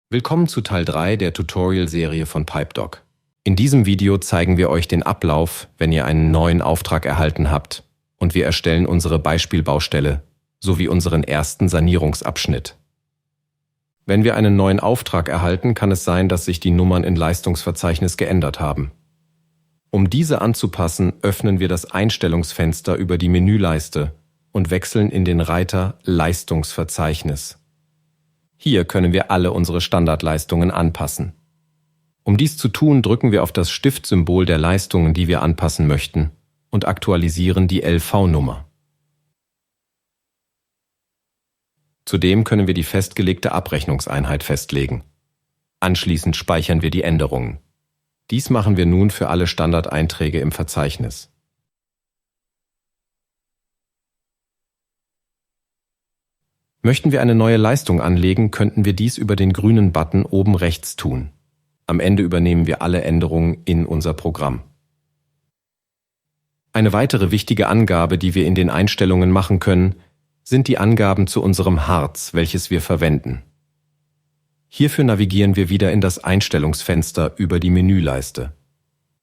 Willkommen zu Teil 3 der Tutorial-Serie von PipeDoc. In diesem Video zeigen wir euch den Ablauf, wenn ihr einen neuen Auftrag erhalten habt, und wir erstellen unsere Beispielbaustelle sowie unseren ersten Sanierungsabschnitt. Wenn wir einen neuen Auftrag erhalten, kann es sein, dass sich die Nummern im Leistungsverzeichnis geändert haben. Um diese anzupassen, öffnen wir das Einstellungsfenster über die Menüleiste und wechseln in den Reiter Leistungsverzeichnis. Hier können wir alle unsere Standardleistungen anpassen. Um dies zu tun, drücken wir auf das Stiftsymbol der Leistungen, die wir anpassen möchten, und aktualisieren die LV-Nummer. Zudem können wir die festgelegte Abrechnungseinheit festlegen. Anschließend speichern wir die Änderungen. Dies machen wir nun für alle Standardeinträge im Verzeichnis. Möchten wir eine neue Leistung anlegen, könnten wir dies über den grünen Button oben rechts tun. Am Ende übernehmen wir alle Änderungen in unser Programm. Eine weitere wichtige Angabe, die wir in den Einstellungen machen können, sind die Angaben zu unserem Harz, welches wir verwenden. Hierfür navigieren wir wieder in das Einstellungsfenster über die Menüleiste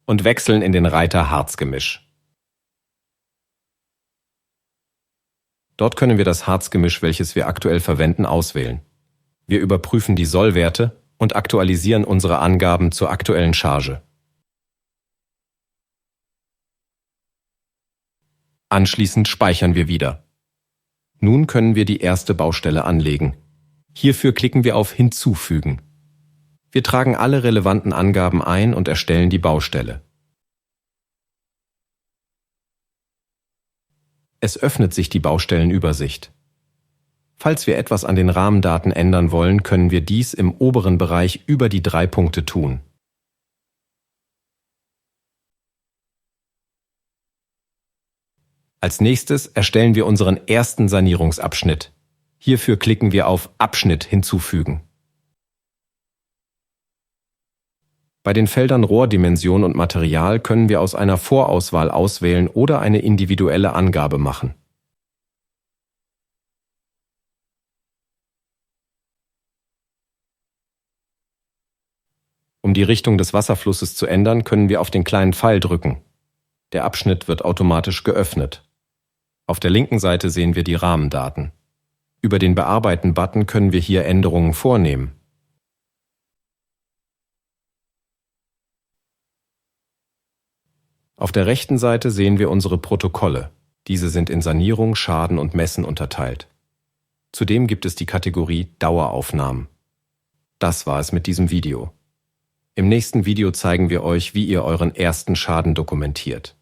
und wechseln in den Reiter Harzgemisch. Dort können wir das Harzgemisch, welches wir aktuell verwenden, auswählen. Wir überprüfen die Sollwerte und aktualisieren unsere Angaben zur aktuellen Charge. Anschließend speichern wir wieder. Nun können wir die erste Baustelle anlegen. Hierfür klicken wir auf Hinzufügen. Wir tragen alle relevanten Angaben ein und erstellen die Baustelle. Es öffnet sich die Baustellenübersicht. Falls wir etwas an den Rahmendaten ändern wollen, können wir dies im oberen Bereich über die 3 Punkte tun. Als nächstes erstellen wir unseren ersten Sanierungsabschnitt. Hierfür klicken wir auf Abschnitt hinzufügen. Bei den Feldern Rohrdimension und Material können wir aus einer Vorauswahl auswählen oder eine individuelle Angabe machen. Um die Richtung des Wasserflusses zu ändern, können wir auf den kleinen Pfeil drücken. Der Abschnitt wird automatisch geöffnet. Auf der linken Seite sehen wir die Rahmendaten. Über den Bearbeiten-Button können wir hier Änderungen vornehmen. Auf der rechten Seite sehen wir unsere Protokolle. Diese sind in Sanierung, Schaden und Messen unterteilt. Zudem gibt es die Kategorie Daueraufnahmen. Das war es mit diesem Video. Im nächsten Video zeigen wir euch, wie ihr euren ersten Schaden dokumentiert.